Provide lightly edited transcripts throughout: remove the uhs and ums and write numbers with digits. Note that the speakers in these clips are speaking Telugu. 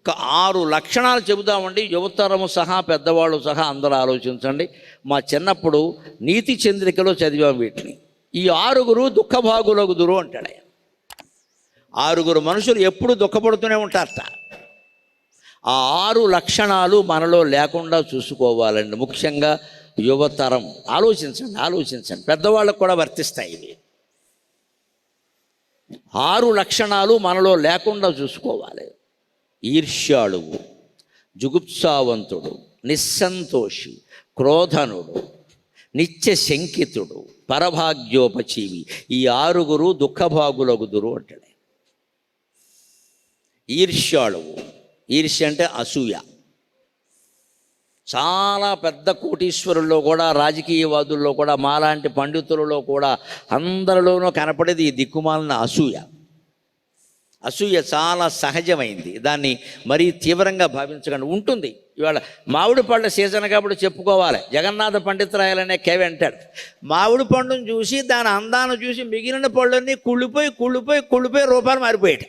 ఒక 6 లక్షణాలు చెబుదామండి. యువతరము సహా పెద్దవాళ్ళు సహా అందరూ ఆలోచించండి. మా చిన్నప్పుడు నీతి చంద్రికలో చదివాం వీటిని. ఈ 6 దుఃఖభాగులగుదురు అంటాడు ఆయన. 6 మనుషులు ఎప్పుడు దుఃఖపడుతూనే ఉంటారట. ఆ 6 లక్షణాలు మనలో లేకుండా చూసుకోవాలండి. ముఖ్యంగా యువతరం ఆలోచించండి. పెద్దవాళ్ళకు కూడా వర్తిస్తాయి ఇవి. 6 లక్షణాలు మనలో లేకుండా చూసుకోవాలి. ఈర్ష్యాళువు, జుగుప్సావంతుడు, నిస్సంతోషి, క్రోధనుడు, నిత్య శంకితుడు, పరభాగ్యోపచీవి. ఈ 6 దుఃఖభాగులగుదురు అంటాడు. ఈర్ష్యాళువు, ఈర్ష్య అంటే అసూయ. చాలా పెద్ద కోటీశ్వరుల్లో కూడా, రాజకీయవాదుల్లో కూడా, మాలాంటి పండితులలో కూడా అందరిలోనూ కనపడేది ఈ దిక్కుమాలిన అసూయ. అసూయ చాలా సహజమైంది. దాన్ని మరీ తీవ్రంగా భావించకండి. ఉంటుంది. ఇవాళ మామిడి పళ్ళ సీజన్ కాబట్టి చెప్పుకోవాలి. జగన్నాథ పండితురాయలనే కవి అంటాడు, మామిడి పండును చూసి దాని అందాన్ని చూసి మిగిలిన పళ్ళన్నీ కుళ్ళిపోయి రూపాయలు మారిపోయాడు.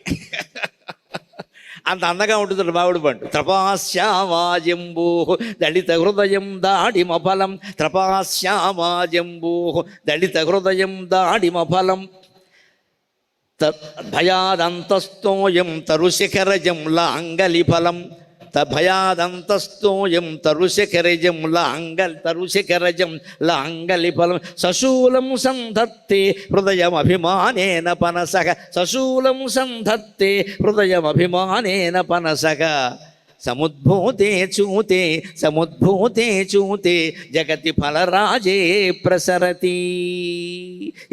అంత అందంగా ఉంటుంది మామిడి పండు. త్రపాశ్యామాజంబూ దళిత హృదయం దాడిమఫలం, త్రపాశ్యామాజంబూ దళిత హృదయం దాడిమఫలం, భయాదంతస్తోయం తరుశిఖరజం లాంగలిఫలం, భయాదంతస్తోయం తరుశిఖరజం తరుశిఖరజం లాంగలిఫలం, సశూలం సంధత్తే హృదయమభిమానేన పనసక, సశూలం సంధత్తే హృదయమభిమానేన పనసక, సముద్భూతే చూతే జగతి ఫలరాజే ప్రసరతి.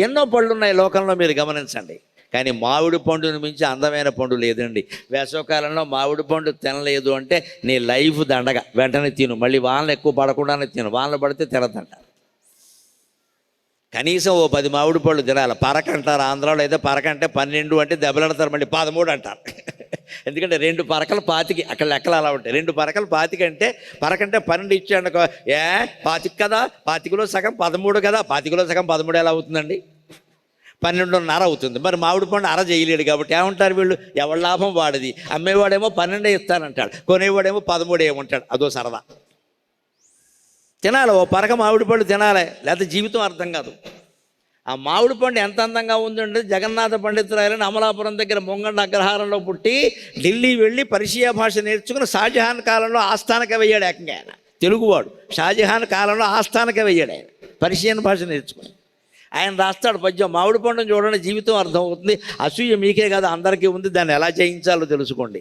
ఎన్నో పళ్ళున్నాయి లోకంలో, మీరు గమనించండి. కానీ మామిడి పండుని మించి అందమైన పండు లేదండి. వేసవకాలంలో మామిడి పండు తినలేదు అంటే నీ లైఫ్ దండగా. వెంటనే తిను, మళ్ళీ వానలు ఎక్కువ పడకుండానే తిను. వానలు పడితే తినదంట. కనీసం ఓ 10 మామిడి పళ్ళు తినాలి. పరకంటారు ఆంధ్రాలో. అయితే పరకంటే 12 అంటే దెబ్బలాడతారు, మళ్ళీ 13 అంటారు. ఎందుకంటే 2 పరకలు 25, అక్కడ లెక్కలు అలా ఉంటాయి. 2 పరకలు 25 అంటే పరకంటే 12 ఇచ్చాడు. 25 కదా, 25లో సగం 13 కదా, 25లో సగం 13 ఎలా అవుతుందండి? 12.5 అవుతుంది. మరి మామిడి పండు అర చేయలేడు కాబట్టి ఏమంటారు వీళ్ళు, ఎవరి లాభం వాడిది. అమ్మేవాడేమో 12 ఇస్తానంటాడు, కొనేవాడేమో 13 ఏమంటాడు. అదో సరదా. తినాలి, ఓ పరక మామిడి పండు తినాలి, లేకపోతే జీవితం అర్థం కాదు. ఆ మామిడి పండు ఎంత అందంగా ఉందంటే, జగన్నాథ పండితురాయలని అమలాపురం దగ్గర ముంగండ అగ్రహారంలో పుట్టి ఢిల్లీ వెళ్ళి పర్షియా భాష నేర్చుకుని షాజహాన్ కాలంలో ఆస్థానక వెయ్యాడు. ఏకంగా ఆయన తెలుగువాడు. షాజహాన్ కాలంలో ఆస్థానక వెయ్యాడు ఆయన, పర్షియన్ భాష నేర్చుకుని. ఆయన రాస్తాడు పద్యం, మామిడి పండును చూడండి జీవితం అర్థమవుతుంది. అసూయ మీకే కాదు అందరికీ ఉంది, దాన్ని ఎలా జయించాలో తెలుసుకోండి.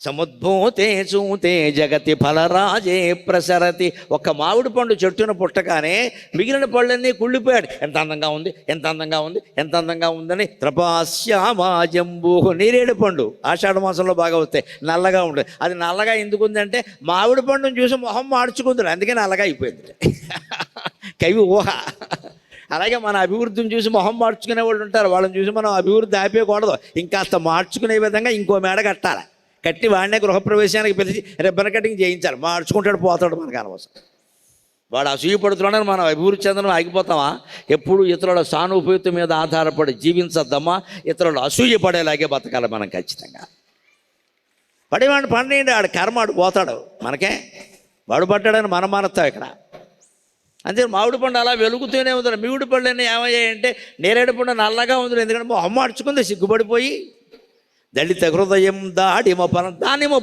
సముద్భూతే చూతే జగతి ఫలరాజే ప్రసరతి. ఒక్క మామిడి పండు చెట్టున పుట్టగానే మిగిలిన పళ్ళన్నీ కుళ్ళిపోయాడు. ఎంత అందంగా ఉందని త్రపాశ్యామాజంబూ. నేరేడు పండు ఆషాఢ మాసంలో బాగా వస్తాయి, నల్లగా ఉంటుంది. అది నల్లగా ఎందుకు ఉందంటే మామిడి పండును చూసి మొహం మార్చుకుంది, అందుకే నల్లగా అయిపోయింది. కవి ఊహ. అలాగే మన అభివృద్ధిని చూసి మొహం మార్చుకునే వాళ్ళు ఉంటారు. వాళ్ళని చూసి మనం అభివృద్ధి ఆపేయకూడదు, ఇంకాస్త మార్చుకునే విధంగా ఇంకో మేడ కట్టాలి. కట్టి వాడినే గృహప్రవేశానికి పిలిచి రిబ్బన్ కటింగ్ చేయించాలి. మార్చుకుంటాడు, పోతాడు, మనకు అనవసరం. వాడు అసూయపడుతున్నాడని మనం అభివృద్ధి చెందడం ఆగిపోతామా? ఎప్పుడు ఇతరుల సానుభూతి మీద ఆధారపడి జీవించద్దమ్మా. ఇతరులు అసూయపడేలాగే బతకాలి మనం ఖచ్చితంగా. పడేవాడిని పండేయండి, ఆడు కర్మ, ఆడు పోతాడు. మనకే వాడు పడ్డాడని మనం మారుతాం ఇక్కడ. అంతే. మామిడి పండు అలా వెలుగుతూనే ఉంది. మిగుడి పళ్ళన్నీ ఏమయ్యాయంటే నేరేడు పండు నల్లగా ఉంది, ఎందుకంటే మొహం మార్చుకుంది సిగ్గుపడిపోయి. దళిత హృదయం దాడిమ ఫలం. దానిమ్మ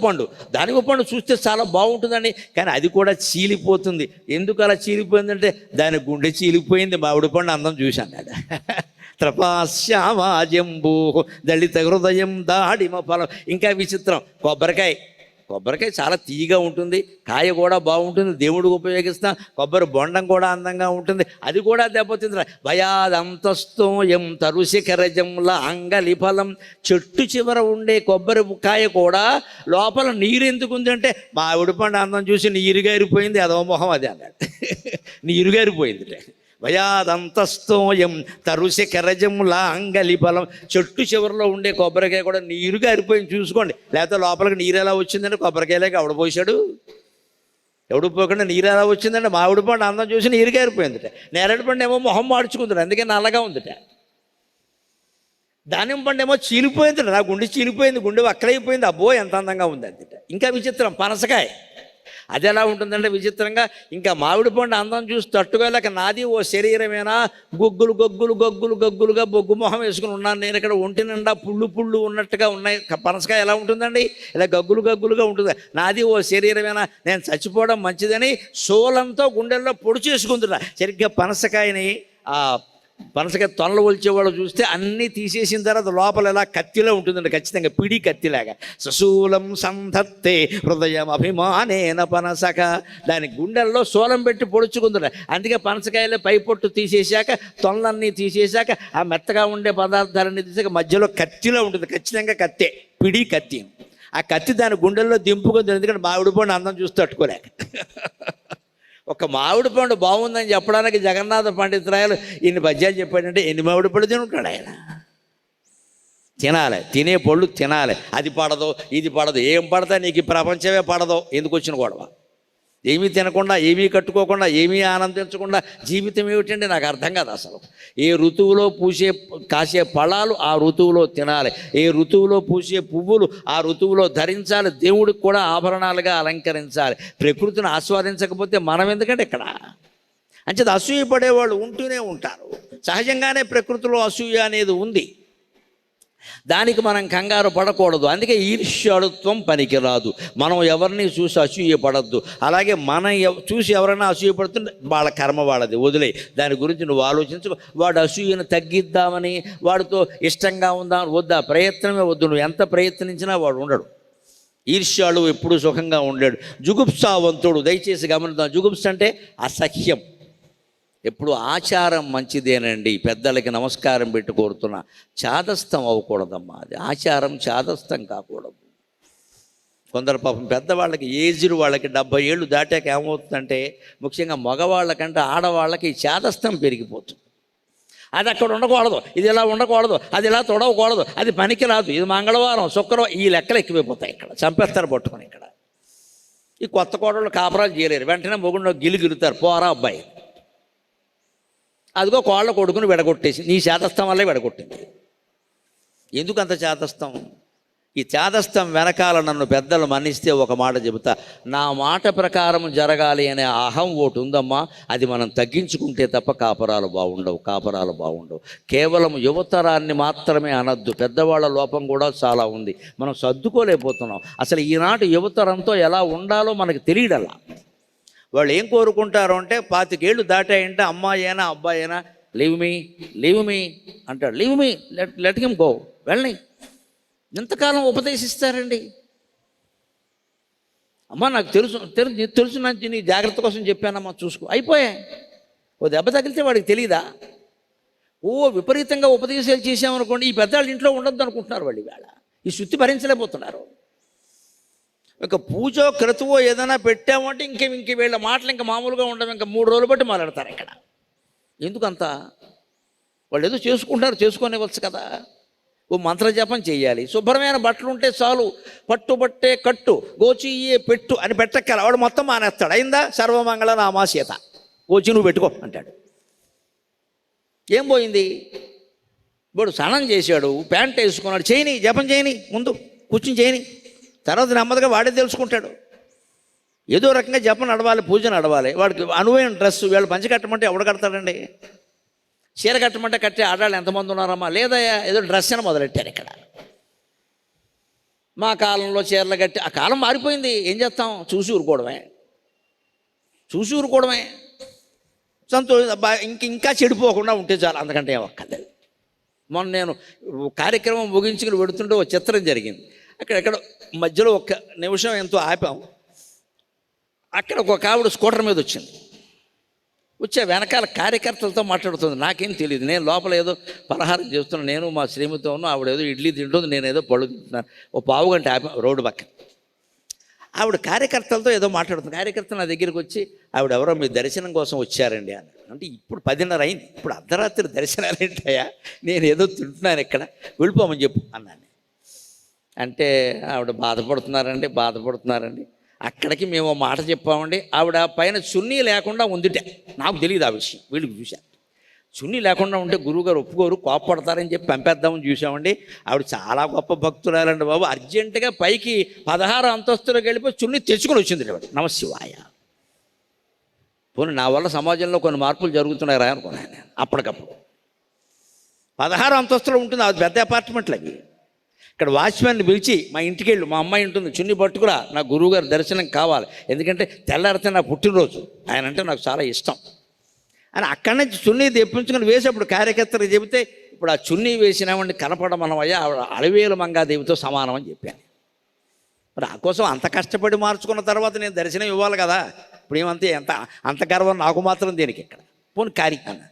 పండు చూస్తే చాలా బాగుంటుందండి, కానీ అది కూడా చీలిపోతుంది. ఎందుకు అలా చీలిపోయిందంటే దాని గుండె చీలిపోయింది. మామిడి పండు అందం చూశాను కదా. త్రపాశ్యామాజంబూ దళిత హృదయం దాడిమ ఫలం. ఇంకా విచిత్రం, కొబ్బరికాయ చాలా తీయగా ఉంటుంది, కాయ కూడా బాగుంటుంది, దేవుడికి ఉపయోగిస్తాం. కొబ్బరి బొండం కూడా అందంగా ఉంటుంది, అది కూడా దెబ్బతింది. భయాదంతస్తోయం తరుశిఖరజం లాంగలిఫలం. చెట్టు చివర ఉండే కొబ్బరి కాయ కూడా లోపల నీరు ఎందుకు ఉందంటే మామిడి పండు అందం చూసి నీరుగారిపోయింది, అదో మొహం అది అన్నాడు. నీరుగారిపోయింది. భయాదంతస్తోయం తరుశిఖరజం లాంగలిఫలం. చెట్టు చివరిలో ఉండే కొబ్బరికాయ కూడా నీరు గారిపోయింది, చూసుకోండి. లేకపోతే లోపలికి నీరు ఎలా వచ్చిందంటే కొబ్బరికాయలేక ఎవడు పోసాడు? ఎవడు పోకుండా నీరు ఎలా వచ్చిందంటే మామిడి పండు అందం చూసి నీరు గారిపోయిందిట. నేరేడు పండు ఏమో మొహం మార్చుకుంది, అందుకే నల్లగా ఉందిట. దానిమ్మ పండు ఏమో చీలిపోయింది, నా గుండె చీలిపోయింది, గుండె వక్కలైపోయింది, అబ్బో ఎంత అందంగా ఉంది అది. ఇంకా విచిత్రం పనసకాయ, అది ఎలా ఉంటుందంటే విచిత్రంగా, ఇంకా మామిడి పండు అందం చూసి తట్టుకోలేక నాది ఓ శరీరమేనా, గొగ్గులు గొగ్గులు గొగ్గులు గొగ్గులుగా బొగ్గు మొహం వేసుకుని ఉన్నాను నేను ఇక్కడ, ఒంటి నిండా పుళ్ళు పుళ్ళు ఉన్నట్టుగా ఉన్నాయి. పనసకాయ ఎలా ఉంటుందండి, ఇలా గగ్గులు గగ్గులుగా ఉంటుంది. నాది ఓ శరీరమేనా, నేను చచ్చిపోవడం మంచిదని శూలంతో గుండెల్లో పొడి చేసుకుంటున్నా. సరిగ్గా పనసకాయని పనసకాయ తొనలు ఒలిచేవాళ్ళు చూస్తే అన్నీ తీసేసిన తర్వాత లోపల ఎలా కత్తిలో ఉంటుందండి, ఖచ్చితంగా పిడి కత్తిలాగా. సశూలం సంధత్తే హృదయం అభిమానేన పనసక, దాని గుండెల్లో శూలం పెట్టి పొడుచుకుంటున్నారు. అందుకే పనసకాయలో పై పొట్టు తీసేశాక తొనలన్నీ తీసేశాక ఆ మెత్తగా ఉండే పదార్థాలన్నీ తీసాక మధ్యలో కత్తిలో ఉంటుంది, ఖచ్చితంగా కత్తే, పిడి కత్తి. ఆ కత్తి దాని గుండెల్లో దింపుకుంది, ఎందుకంటే మామిడి పండు అందం చూసి తట్టుకోలేక. ఒక మామిడి పండు బాగుందని చెప్పడానికి జగన్నాథ పండితురాయలు ఇన్ని పద్యాలు చెప్పాడంటే ఎన్ని మామిడి పళ్ళు తింటాడు ఆయన. తినాలి, తినే పళ్ళు తినాలి. అది పడదు ఇది పడదు, ఏం పడతా నీకు ఈ ప్రపంచమే పడదు, ఎందుకు వచ్చిన గొడవ? ఏమీ తినకుండా, ఏమీ కట్టుకోకుండా, ఏమీ ఆనందించకుండా జీవితం ఏమిటండి, నాకు అర్థం కాదు అసలు. ఏ ఋతువులో కాసే ఫలాలు ఆ ఋతువులో తినాలి, ఏ ఋతువులో పూసే పువ్వులు ఆ ఋతువులో ధరించాలి, దేవుడికి కూడా ఆభరణాలుగా అలంకరించాలి. ప్రకృతిని ఆస్వాదించకపోతే మనం ఎందుకంటే ఇక్కడ అంచేది అసూయ పడేవాళ్ళు ఉంటూనే ఉంటారు. సహజంగానే ప్రకృతిలో అసూయ అనేది ఉంది, దానికి మనం కంగారు పడకూడదు. అందుకే ఈర్ష్యాడుత్వం పనికిరాదు. మనం ఎవరిని చూసి అసూయ పడద్దు. అలాగే చూసి ఎవరైనా అసూయ పడుతుంటే వాళ్ళ కర్మ వాళ్ళది, వదిలే, దాని గురించి నువ్వు ఆలోచించు. వాడు అసూయను తగ్గిద్దామని వాడితో ఇష్టంగా ఉందా వద్దా, ప్రయత్నమే వద్దు. నువ్వు ఎంత ప్రయత్నించినా వాడు ఉండడు. ఈర్ష్యాలు ఎప్పుడూ సుఖంగా ఉండలేడు. జుగుప్సావంతుడు, దయచేసి గమనిద్దాం. జుగుప్స అంటే అసహ్యం. ఎప్పుడు ఆచారం మంచిదేనండి, పెద్దలకి నమస్కారం పెట్టి కోరుతున్నా, చాదస్తం అవ్వకూడదమ్మా. అది ఆచారం చాదస్తం కాకూడదు. కొందరు పాపం పెద్దవాళ్ళకి, ఏజ్డ్ వాళ్ళకి 70 ఏళ్ళు దాటాక ఏమవుతుందంటే, ముఖ్యంగా మగవాళ్ళకంటే ఆడవాళ్ళకి చాదస్తం పెరిగిపోతుంది. అది అక్కడ ఉండకూడదు, ఇది ఇలా ఉండకూడదు, అది ఇలా తొడవకూడదు, అది పనికిరాదు, ఇది మంగళవారం శుక్రవారం, ఈ లెక్కలు ఎక్కువైపోతాయి. ఇక్కడ చంపేస్తారు పట్టుకొని. ఇక్కడ ఈ కొత్త కోడళ్ళు కాపరాలు చేయలేరు, వెంటనే మొగుడు గిలుతారు, పోరా అబ్బాయి. అదిగో కోళ్ళ కొడుకుని విడగొట్టేసి, నీ చేతస్థం వల్లే విడగొట్టింది. ఎందుకు అంత చేతస్థం? ఈ చేతస్థం వెనకాల నన్ను పెద్దలు మన్నిస్తే ఒక మాట చెబుతా, నా మాట ప్రకారం జరగాలి అనే అహం ఒకటి ఉందమ్మా, అది మనం తగ్గించుకుంటే తప్ప కాపరాలు బాగుండవు. కేవలం యువతరాన్ని మాత్రమే అనద్దు, పెద్దవాళ్ళ లోపం కూడా చాలా ఉంది. మనం సర్దుకోలేకపోతున్నాం. అసలు ఈనాటి యువతరంతో ఎలా ఉండాలో మనకు తెలియడలా. వాళ్ళు ఏం కోరుకుంటారు అంటే, 25 ఏళ్ళు దాటాయంటే అమ్మాయి అయినా అబ్బాయి అయినా లీవ్ మీ అంటాడు. Leave me, let him go, వెళ్ళని. ఎంతకాలం ఉపదేశిస్తారండి? అమ్మా నాకు తెలుసు నీ జాగ్రత్త కోసం చెప్పానమ్మా, చూసుకో, అయిపోయా. ఓ దెబ్బ తగిలితే వాడికి తెలియదా? విపరీతంగా ఉపదేశాలు చేసామనుకోండి, ఈ పెద్దవాళ్ళు ఇంట్లో ఉండొద్దు అనుకుంటున్నారు వాళ్ళు. ఇవాళ ఈ శుద్ధి భరించలేకపోతున్నారు. ఇక పూజో క్రతువో ఏదైనా పెట్టామంటే ఇంక వీళ్ళ మాటలు ఇంకా మామూలుగా ఉండవు. ఇంకా 3 రోజులు బట్టి మాట్లాడతారు ఇక్కడ. ఎందుకంత? వాళ్ళు ఏదో చేసుకునేవచ్చు కదా. ఓ మంత్రజపం చేయాలి, శుభ్రమైన బట్టలు ఉంటే చాలు, పట్టుబట్టే కట్టు, గోచియే పెట్టు అని పెట్టక్కల, వాడు మొత్తం మానేస్తాడు. అయిందా? సర్వమంగళ నామాసీత, గోచి నువ్వు పెట్టుకో అంటాడు. ఏం పోయింది? వాడు స్నానం చేశాడు, ప్యాంట్ వేసుకున్నాడు, చేయని జపం చేయని, ముందు కూర్చుని చేయని, తర్వాత నెమ్మదిగా వాడే తెలుసుకుంటాడు. ఏదో రకంగా జపం నడవాలి, పూజ నడవాలి. వాడికి అనువైన డ్రెస్సు, వీళ్ళు పంచి కట్టమంటే ఎవడు కడతాడండి? చీర కట్టమంటే కట్టే ఆడాళ్ళు ఎంతమంది ఉన్నారమ్మా? లేదా ఏదో డ్రెస్ అని మొదలెట్టారు ఇక్కడ. మా కాలంలో చీరలు కట్టి, ఆ కాలం మారిపోయింది, ఏం చేస్తాం? చూసి ఊరుకోవడమే. సంతోషం. ఇంకా చెడిపోకుండా ఉంటే చాలు, అంతకంటే ఏం అక్కర్లేదు. మొన్న నేను కార్యక్రమం ముగించుకుని పెడుతుంటే ఒక చిత్రం జరిగింది. అక్కడెక్కడ మధ్యలో 1 నిమిషం ఎంతో ఆపాం. అక్కడ ఒక ఆవిడ స్కూటర్ మీద వచ్చింది. వచ్చే వెనకాల కార్యకర్తలతో మాట్లాడుతుంది. నాకేం తెలియదు, నేను లోపల ఏదో పలహారం చేస్తున్నాను. నేను మా శ్రీమతితో ఉన్న ఆవిడ ఏదో ఇడ్లీ తింటుంది, నేను ఏదో పళ్ళు తింటున్నాను. ఓ పావు గంట ఆపాం రోడ్డు పక్కన. ఆవిడ కార్యకర్తలతో ఏదో మాట్లాడుతుంది. కార్యకర్తలు నా దగ్గరికి వచ్చి, ఆవిడ ఎవరో మీ దర్శనం కోసం వచ్చారండి అన్నారు. అంటే ఇప్పుడు 10:30 అయింది, ఇప్పుడు అర్ధరాత్రి దర్శనాలు ఏంటయ్యా, నేను ఏదో తింటున్నాను ఇక్కడ, వెళ్ళిపోమని చెప్పు అన్నాను. అంటే ఆవిడ బాధపడుతున్నారండి. అక్కడికి మేము మాట చెప్పామండి. ఆవిడ పైన చున్నీ లేకుండా ఉందిట, నాకు తెలియదు ఆ విషయం, వీళ్ళకి చూశాను. చున్నీ లేకుండా ఉంటే గురువుగారు ఒప్పుకోరు, కోప్పడతారని చెప్పి పంపేద్దామని చూసామండి. ఆవిడ చాలా గొప్ప భక్తురాలండి బాబు. అర్జెంటుగా పైకి 16 అంతస్తులకు వెళ్ళిపోయి చున్నీ తెచ్చుకొని వచ్చింది ఆవిడ. నమశివాయ. పోనీ నా వల్ల సమాజంలో కొన్ని మార్పులు జరుగుతున్నాయి రా అనుకున్నాను నేను అప్పటికప్పుడు. 16 అంతస్తులు ఉంటుంది, అది పెద్ద అపార్ట్మెంట్లు అవి. ఇక్కడ వాచ్మెన్ని పిలిచి మా ఇంటికి వెళ్ళు, మా అమ్మాయి ఉంటుంది, చున్నీ పట్టుకురా, నా గురువుగారి దర్శనం కావాలి, ఎందుకంటే తెల్లారితే నా పుట్టినరోజు, ఆయన అంటే నాకు చాలా ఇష్టం అని అక్కడి నుంచి చున్నీ తెప్పించుకొని వేసేప్పుడు కార్యకర్తలకు చెబితే, ఇప్పుడు ఆ చున్నీ వేసినామండి కనపడమనవయ్యా, అలవేలు మంగాదేవితో సమానం అని చెప్పాను. మరి ఆ కోసం అంత కష్టపడి మార్చుకున్న తర్వాత నేను దర్శనం ఇవ్వాలి కదా. ఇప్పుడు ఏమంతే అంత గర్వం నాకు మాత్రం దేనికి ఇక్కడ. పోనీ కార్యక్రమం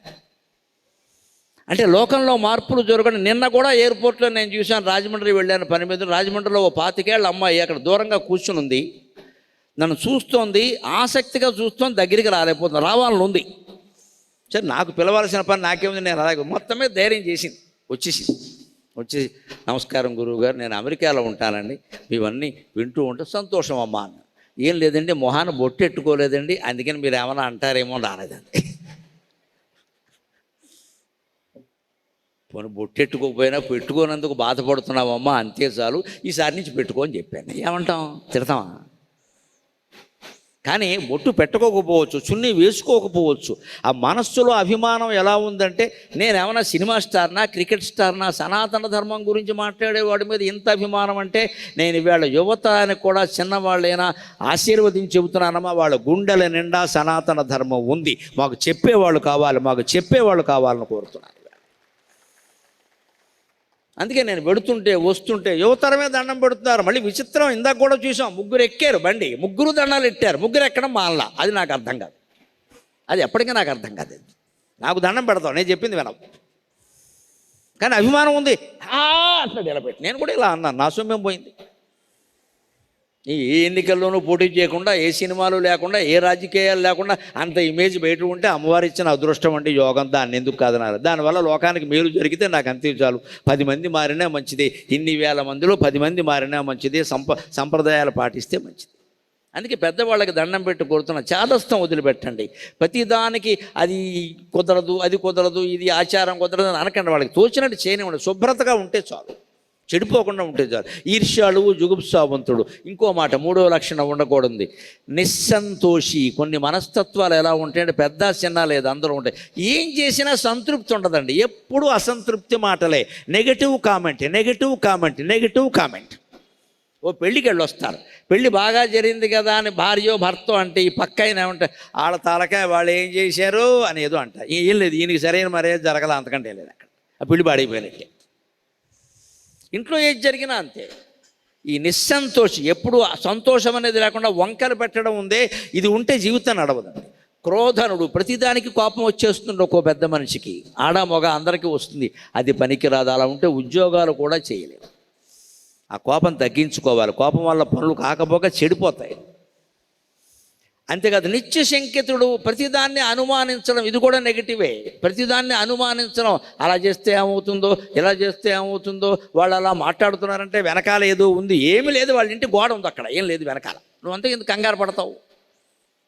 అంటే లోకంలో మార్పులు జరగడం. నిన్న కూడా ఎయిర్పోర్ట్లో నేను చూశాను, రాజమండ్రి వెళ్ళాను పని మీద. రాజమండ్రిలో ఓ 25 ఏళ్ళ అమ్మాయి అక్కడ దూరంగా కూర్చుని ఉంది, నన్ను చూస్తోంది, ఆసక్తిగా చూస్తోంది, దగ్గరికి రాలేకపోతుంది, రావాలని ఉంది. సరే నాకు పిలవాల్సిన పని నాకేముంది, నేను అలాగే మొత్తమే ధైర్యం చేసింది, వచ్చి నమస్కారం గురువుగారు, నేను అమెరికాలో ఉంటానండి, ఇవన్నీ వింటూ ఉంటే సంతోషం అమ్మా అన్న. ఏం లేదండి, మొహాన్ని బొట్టెట్టుకోలేదండి, అందుకని మీరు ఏమైనా అంటారేమో రాలేదండి. పోనీ బొట్టెట్టుకోకపోయినా పెట్టుకోనందుకు బాధపడుతున్నావమ్మా, అంతే చాలు, ఈసారి నుంచి పెట్టుకో అని చెప్పాను. ఏమంటాం, తిడతామా? కానీ బొట్టు పెట్టుకోకపోవచ్చు, చున్నీ వేసుకోకపోవచ్చు, ఆ మనస్సులో అభిమానం ఎలా ఉందంటే, నేనేమన్నా సినిమా స్టార్నా, క్రికెట్ స్టార్నా, సనాతన ధర్మం గురించి మాట్లాడేవాడి మీద ఇంత అభిమానం అంటే, నేను ఇవాళ యువతానికి కూడా చిన్నవాళ్ళైనా ఆశీర్వదించి చెబుతున్నానమ్మా, వాళ్ళ గుండెల నిండా సనాతన ధర్మం ఉంది, మాకు చెప్పేవాళ్ళు కావాలని కోరుతున్నాను. అందుకే నేను పెడుతుంటే వస్తుంటే యువతరమే దండం పెడుతున్నారు. మళ్ళీ విచిత్రం, ఇందాక కూడా చూసాం, 3 ఎక్కారు బండి, 3 దండాలు ఎట్టారు, 3 ఎక్కడం మానలా. అది నాకు అర్థం కాదు, అది ఎప్పటికీ నాకు అర్థం కాదు. నాకు దండం పెడతావు, నేను చెప్పింది వినవు, కానీ అభిమానం ఉంది అట్లా నిలబెట్టి. నేను కూడా ఇలా అన్నాను, నా సొమ్మేం పోయింది. ఏ ఎన్నికల్లోనూ పోటీ చేయకుండా, ఏ సినిమాలు లేకుండా, ఏ రాజకీయాలు లేకుండా అంత ఇమేజ్ బయట ఉంటే అమ్మవారు ఇచ్చిన అదృష్టం అంటే యోగం, దాన్ని ఎందుకు కాదన్నారు. దానివల్ల లోకానికి మేలు జరిగితే నాకు అంతే చాలు. 10 మంది మారినా మంచిది, ఇన్ని వేల మందిలో 10 మంది మారినా మంచిది, సంప్రదాయాలు పాటిస్తే మంచిది. అందుకే పెద్దవాళ్ళకి దండం పెట్టి కోరుతున్నా, చాదస్తం వదిలిపెట్టండి. ప్రతిదానికి అది కుదరదు, ఇది ఆచారం కుదరదు అని అనకండి. వాళ్ళకి తోచినట్టు చేయనివ్వండి, శుభ్రతగా ఉంటే చాలు, చెడిపోకుండా ఉంటే చాలు. ఈర్ష్యాలు, జుగుప్సావంతుడు. ఇంకో మాట, 3వ లక్షణం ఉండకూడదు, నిస్సంతోషి. కొన్ని మనస్తత్వాలు ఎలా ఉంటాయంటే, పెద్ద చిన్న లేదు, అందరూ ఉంటాయి. ఏం చేసినా సంతృప్తి ఉండదండి, ఎప్పుడూ అసంతృప్తి మాటలే, నెగటివ్ కామెంట్. ఓ పెళ్ళికి వెళ్ళొస్తారు, పెళ్ళి బాగా జరిగింది కదా అని భార్యో భర్తో అంటే, ఈ పక్క అయినా ఏమంటే, వాళ్ళ తాలకాయ వాళ్ళు ఏం చేశారు అని ఏదో అంట. ఏం లేదు, ఈయనకి సరైన మర్యాద జరగల, అంతకంటే లేదు అక్కడ, ఆ పెళ్ళి పాడైపోయినట్టే. ఇంట్లో ఏది జరిగినా అంతే. ఈ నిస్సంతోషి, ఎప్పుడు సంతోషం అనేది లేకుండా వంకలు పెట్టడం ఉందే, ఇది ఉంటే జీవితం నడవదండి. క్రోధనుడు, ప్రతిదానికి కోపం వచ్చేస్తుంది ఒక్కో పెద్ద మనిషికి, ఆడ మగ అందరికీ వస్తుంది, అది పనికిరాదు. అలా ఉంటే ఉద్యోగాలు కూడా చేయలేవు. ఆ కోపం తగ్గించుకోవాలి, కోపం వల్ల పనులు కాకపోగా చెడిపోతాయి. అంతేకాదు నిత్య శంకితుడు, ప్రతిదాన్ని అనుమానించడం, ఇది కూడా నెగిటివే. ప్రతిదాన్ని అనుమానించడం, అలా చేస్తే ఏమవుతుందో, ఇలా చేస్తే ఏమవుతుందో, వాళ్ళు అలా మాట్లాడుతున్నారంటే వెనకాల ఏదో ఉంది. ఏమీ లేదు, వాళ్ళ ఇంటి గోడ ఉంది అక్కడ, ఏం లేదు వెనకాల, నువ్వు అంతే ఎందుకు కంగారు పడతావు?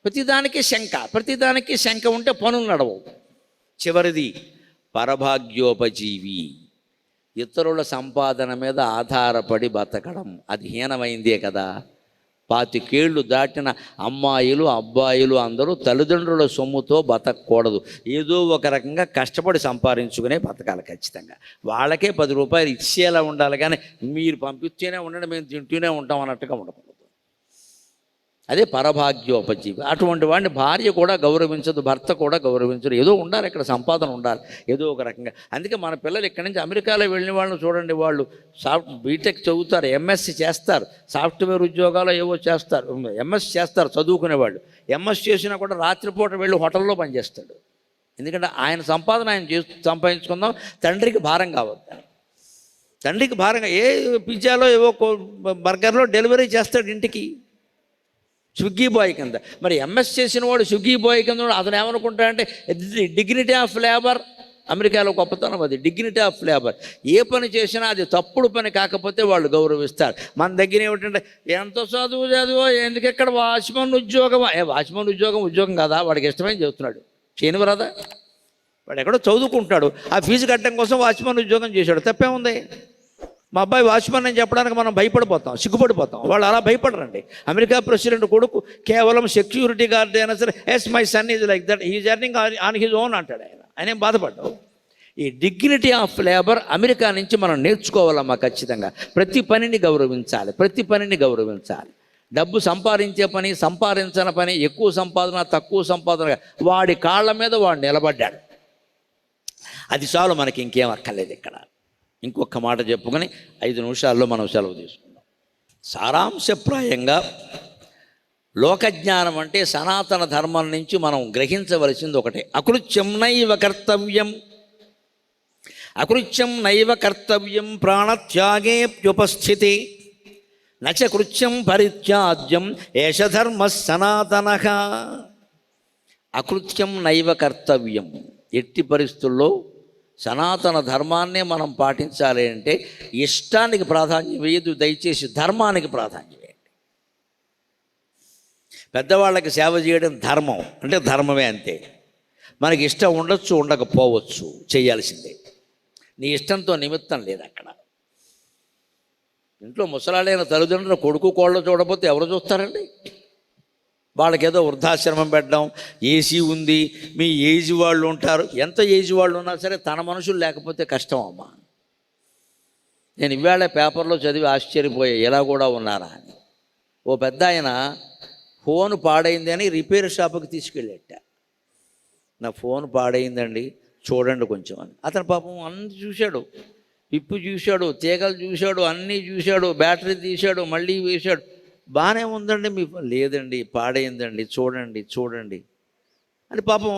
ప్రతిదానికి శంక ఉంటే పనులు నడవవు. చివరిది పరభాగ్యోపజీవి, ఇతరుల సంపాదన మీద ఆధారపడి బతకడం, అది హీనమైందే కదా. 25 ఏళ్ళు దాటిన అమ్మాయిలు, అబ్బాయిలు అందరూ తల్లిదండ్రుల సొమ్ముతో బతకూడదు, ఏదో ఒక రకంగా కష్టపడి సంపాదించుకునే బతకాలి ఖచ్చితంగా. వాళ్ళకే 10 రూపాయలు ఇచ్చేలా ఉండాలి, కానీ మీరు పంపిస్తూనే ఉండండి, మేము తింటూనే ఉంటాం అన్నట్టుగా ఉండకూడదు. అదే పరభాగ్యోపజీవి. అటువంటి వాడిని భార్య కూడా గౌరవించదు, భర్త కూడా గౌరవించదు. ఏదో ఉండాలి, ఇక్కడ సంపాదన ఉండాలి ఏదో ఒక రకంగా. అందుకే మన పిల్లలు ఇక్కడి నుంచి అమెరికాలో వెళ్ళిన వాళ్ళని చూడండి, వాళ్ళు బీటెక్ చదువుతారు, ఎంఎస్సి చేస్తారు, సాఫ్ట్వేర్ ఉద్యోగాలు ఏవో చేస్తారు, ఎంఎస్సి చేస్తారు చదువుకునేవాళ్ళు. ఎంఎస్ చేసినా కూడా రాత్రిపూట వెళ్ళి హోటల్లో పనిచేస్తాడు. ఎందుకంటే ఆయన సంపాదన ఆయన సంపాదించుకుందాం, తండ్రికి భారం కావద్దు. తండ్రికి భారంగా ఏ పిజ్జాలో ఏవో బర్గర్లో డెలివరీ చేస్తాడు ఇంటికి, స్విగ్గీ బాయ్ కింద. మరి ఎంఎస్ చేసిన వాడు స్విగ్గీ బాయ్ కింద, అతను ఏమనుకుంటాడంటే డిగ్నిటీ ఆఫ్ లేబర్. అమెరికాలో గొప్పతనం అది, డిగ్నిటీ ఆఫ్ లేబర్. ఏ పని చేసినా అది తప్పుడు పని కాకపోతే వాళ్ళు గౌరవిస్తారు. మన దగ్గర ఏమిటంటే, ఎంత చదువు ఎందుకు ఇక్కడ వాచ్మన్ ఉద్యోగం, వాచ్మన్ ఉద్యోగం కాదా, వాడికి ఇష్టమైన చెబుతున్నాడు, చేయనివరాదా? వాడు ఎక్కడో చదువుకుంటాడు, ఆ ఫీజు కట్టడం కోసం వాచ్మెన్ ఉద్యోగం చేశాడు, తప్పే ఉంది. మా అబ్బాయి వాచ్మెన్ అని చెప్పడానికి మనం భయపడిపోతాం, సిగ్గుపడిపోతాం. వాళ్ళు అలా భయపడరండి. అమెరికా ప్రెసిడెంట్ కొడుకు కేవలం సెక్యూరిటీ గార్డ్ అయినా సరే, yes my son is like that, is earning on his own అంటాడు ఆయన ఏం బాధపడ్డావు. ఈ డిగ్నిటీ ఆఫ్ లేబర్ అమెరికా నుంచి మనం నేర్చుకోవాలమ్మా ఖచ్చితంగా. ప్రతి పనిని గౌరవించాలి, ప్రతి పనిని గౌరవించాలి. డబ్బు సంపాదించే పని, సంపాదించని పని, ఎక్కువ సంపాదన తక్కువ సంపాదన, వాడి కాళ్ళ మీద వాడు నిలబడ్డాడు, అది చాలు, మనకి ఇంకేం అక్కర్లేదు. ఇక్కడ ఇంకొక మాట చెప్పుకొని 5 నిమిషాల్లో మనం సెలవు తీసుకుందాం. సారాంశప్రాయంగా లోకజ్ఞానం అంటే సనాతన ధర్మం నుంచి మనం గ్రహించవలసింది ఒకటే, అకృత్యం నైవ కర్తవ్యం, అకృత్యం నైవ కర్తవ్యం ప్రాణత్యాగేప్యుపస్థితి, నచ కృత్యం పరిత్యాజ్యం ఏష ధర్మ సనాతనః. అకృత్యం నైవ కర్తవ్యం, ఎట్టి పరిస్థితుల్లో సనాతన ధర్మాన్నే మనం పాటించాలి అంటే ఇష్టానికి ప్రాధాన్యం వేయదు, దయచేసి ధర్మానికి ప్రాధాన్యం వేయండి. పెద్దవాళ్ళకి సేవ చేయడం ధర్మం అంటే ధర్మమే, అంతే. మనకి ఇష్టం ఉండొచ్చు, ఉండకపోవచ్చు, చేయాల్సిందే. నీ ఇష్టంతో నిమిత్తం లేదు అక్కడ. ఇంట్లో ముసలాళ్ళైన తల్లిదండ్రులు కొడుకు కోళ్ళు చూడకపోతే ఎవరు చూస్తారండి? వాళ్ళకేదో వృద్ధాశ్రమం పెట్టడం, ఏసీ ఉంది, మీ ఏజ్ వాళ్ళు ఉంటారు, ఎంత ఏజ్ వాళ్ళు ఉన్నా సరే తన మనుషులు లేకపోతే కష్టం అమ్మా. నేను ఇవాళ పేపర్లో చదివి ఆశ్చర్యపోయా, ఎలా కూడా ఉన్నారా అని. ఓ పెద్ద ఆయన ఫోన్ పాడైంది అని రిపేర్ షాప్కి తీసుకెళ్ళేట. నా ఫోన్ పాడైందండి చూడండి కొంచెం అని. అతను పాపం అన్ని చూశాడు, విప్పు చూశాడు, తీగలు చూశాడు, అన్నీ చూశాడు, బ్యాటరీ తీశాడు, మళ్ళీ వేశాడు. బాగానే ఉందండి మీ, లేదండి పాడైందండి చూడండి చూడండి అని. పాపం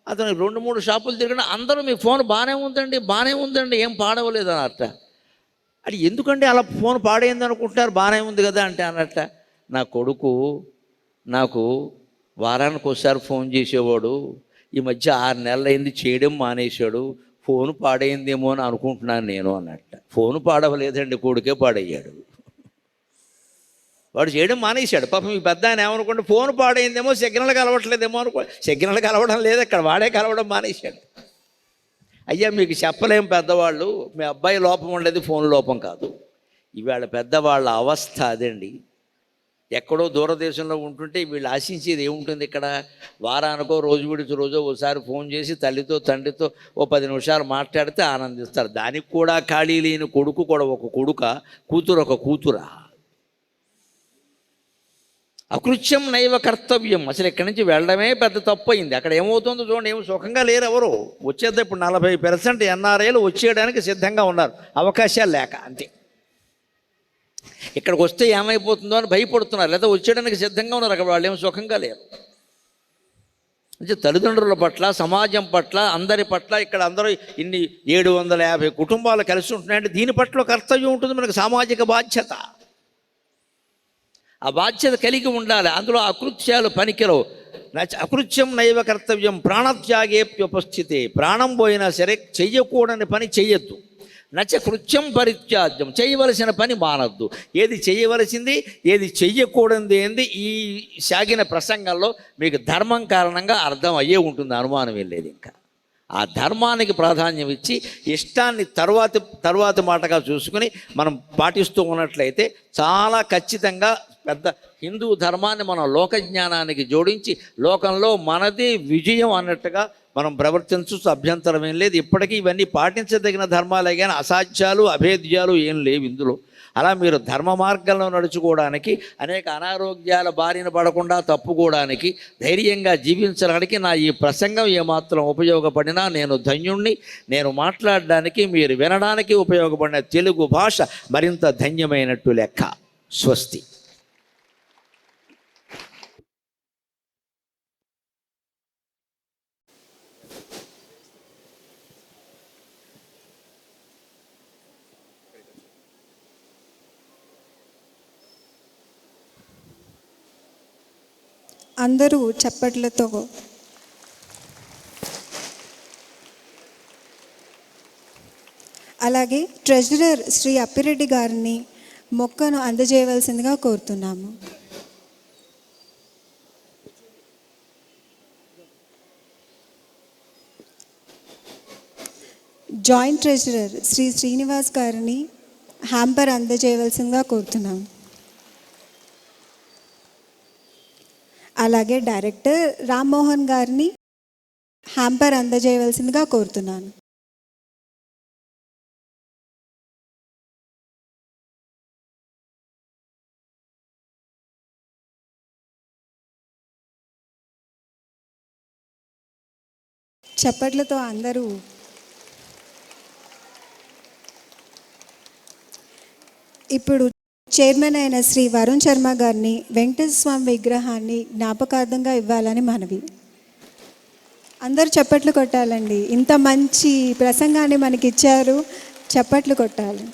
అతను 2-3 షాపులు తిరిగిన అందరూ మీ ఫోన్ బాగానే ఉందండి, బాగానే ఉందండి, ఏం పాడవలేదు అన్నట్ట. అది ఎందుకండి అలా ఫోన్ పాడైంది అనుకుంటున్నారు, బాగానే ఉంది కదా అంటే అన్నట్ట. నా కొడుకు నాకు వారానికి ఒకసారి ఫోన్ చేసేవాడు, ఈ మధ్య 6 నెలలైంది చేయడం మానేశాడు, ఫోన్ పాడైందేమో అని అనుకుంటున్నాను నేను అన్నట్ట. ఫోన్ పాడవలేదండి, కొడుకే పాడయ్యాడు. వాడు చేయడం మానేశాడు. పాపం ఈ పెద్ద ఆయన ఏమనుకుంటే ఫోన్ పాడైందేమో, సిగ్నల్ కలవట్లేదేమో అనుకో. సిగ్నల్ కలవడం లేదు అక్కడ, వాడే కలవడం మానేశాడు. అయ్యా మీకు చెప్పలేం పెద్దవాళ్ళు, మీ అబ్బాయి లోపం ఉండేది ఫోన్ లోపం కాదు. ఇవాళ పెద్దవాళ్ళ అవస్థ అదండి. ఎక్కడో దూరదేశంలో ఉంటుంటే వీళ్ళు ఆశించేది ఏముంటుంది ఇక్కడ? వారానికో రోజు విడిచి రోజో ఒకసారి ఫోన్ చేసి తల్లితో తండ్రితో ఓ 10 నిమిషాలు మాట్లాడితే ఆనందిస్తారు. దానికి కూడా ఖాళీ లేని కొడుకు కూడా ఒక కొడుక, కూతురు ఒక కూతురా. అకృత్యం నైవ కర్తవ్యం, అసలు ఇక్కడి నుంచి వెళ్ళడమే పెద్ద తప్పు అయింది. అక్కడ ఏమవుతుందో చూడండి, ఏమో సుఖంగా లేరు ఎవరు. వచ్చేది ఇప్పుడు 40% ఎన్ఆర్ఐలు వచ్చేయడానికి సిద్ధంగా ఉన్నారు, అవకాశాలు లేక, అంతే. ఇక్కడికి వస్తే ఏమైపోతుందో అని భయపడుతున్నారు, లేదా వచ్చేయడానికి సిద్ధంగా ఉన్నారు. అక్కడ వాళ్ళు ఏమో సుఖంగా లేరు. అంటే తల్లిదండ్రుల పట్ల, సమాజం పట్ల, అందరి పట్ల, ఇక్కడ అందరూ ఇన్ని 750 కుటుంబాలు కలిసి ఉంటున్నాయంటే దీని పట్ల కర్తవ్యం ఉంటుంది మనకు, సామాజిక బాధ్యత. ఆ బాధ్యత కలిగి ఉండాలి. అందులో అకృత్యాలు పనికిరవు. అకృత్యం నైవ కర్తవ్యం ప్రాణత్యాగేప్యుపస్థితే, ప్రాణం పోయినా సరే చెయ్యకూడని పని చెయ్యొద్దు. నచ కృత్యం పరిత్యాజ్యం, చేయవలసిన పని మానద్దు. ఏది చేయవలసింది, ఏది చెయ్యకూడనిది ఏంది, ఈ సాగిన ప్రసంగంలో మీకు ధర్మం కారణంగా అర్థం అయ్యే ఉంటుంది, అనుమానం వెళ్ళేది. ఇంకా ఆ ధర్మానికి ప్రాధాన్యం ఇచ్చి ఇష్టాన్ని తర్వాతి మాటగా చూసుకుని మనం పాటిస్తూ ఉన్నట్లయితే చాలా ఖచ్చితంగా పెద్ద హిందూ ధర్మాన్ని మనం లోకజ్ఞానానికి జోడించి లోకంలో మనది విజయం అన్నట్టుగా మనం ప్రవర్తించవచ్చు, అభ్యంతరం ఏం లేదు. ఇప్పటికీ ఇవన్నీ పాటించదగిన ధర్మాలే కానీ అసాధ్యాలు అభేద్యాలు ఏం లేవు ఇందులో. అలా మీరు ధర్మ మార్గంలో నడుచుకోవడానికి, అనేక అనారోగ్యాల బారిన పడకుండా తప్పుకోవడానికి, ధైర్యంగా జీవించడానికి నా ఈ ప్రసంగం ఏమాత్రం ఉపయోగపడినా నేను ధన్యుణ్ణి. నేను మాట్లాడడానికి, మీరు వినడానికి ఉపయోగపడిన తెలుగు భాష మరింత ధన్యమైనట్టు లెక్క. స్వస్తి. అందరూ చప్పట్లతో అలాగే ట్రెజరర్ శ్రీ అప్పిరెడ్డి గారిని మొక్కను అందజేయవలసిందిగా కోరుతున్నాము. జాయింట్ ట్రెజరర్ శ్రీ శ్రీనివాస్ గారిని హ్యాంపర్ అందజేయవలసిందిగా కోరుతున్నాం. అలాగే డైరెక్టర్ రామ్మోహన్ గారిని హ్యాంపర్ అందజేయవలసిందిగా కోరుతున్నాను. చప్పట్లతో అందరూ ఇప్పుడు చైర్మన్ అయిన శ్రీ వరుణ్ శర్మ గారిని వెంకటేశ్వర స్వామి విగ్రహాన్ని జ్ఞాపకార్థంగా ఇవ్వాలని మనవి. అందరూ చప్పట్లు కొట్టాలండి. ఇంత మంచి ప్రసంగాన్ని మనకి ఇచ్చారు, చప్పట్లు కొట్టాలి.